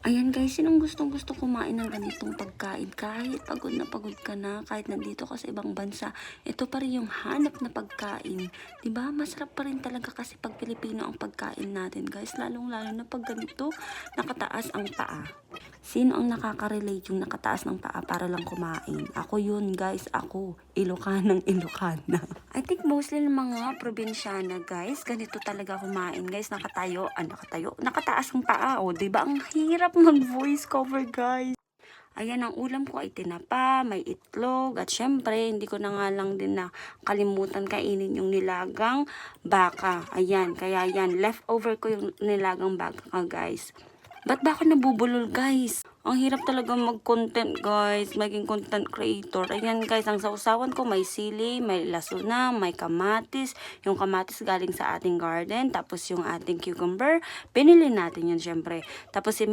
Ayan guys, sinong gustong-gusto kumain ng ganitong pagkain? Kahit pagod na pagod ka na, kahit nandito ka sa ibang bansa, ito pa rin yung hanap na pagkain. 'Di ba? Masarap pa rin talaga kasi pag Pilipino ang pagkain natin, guys. Lalong-lalo na pag ganito, nakataas ang paa. Sino ang nakaka-relate yung nakataas ng paa para lang kumain? Ako yun, guys. Ako. Ilocanang Ilocana. I think mostly ng mga probinsyana, guys, ganito talaga kumain, guys. Nakataas ang paa, o, 'di ba? Ang hirap mag-voice cover, guys. Ayan, ang ulam ko ay tinapa, may itlog, at syempre, hindi ko na nga lang din na kalimutan kainin yung nilagang baka. Ayan, kaya yan, leftover ko yung nilagang baka, guys. Ba't ba ako nabubulol, guys? Ang hirap talaga mag-content, guys. Maging content creator. Ayan, guys, ang sausawan ko may sili, may lasuna, may kamatis. Yung kamatis galing sa ating garden. Tapos yung ating cucumber, binili natin yun, syempre. Tapos si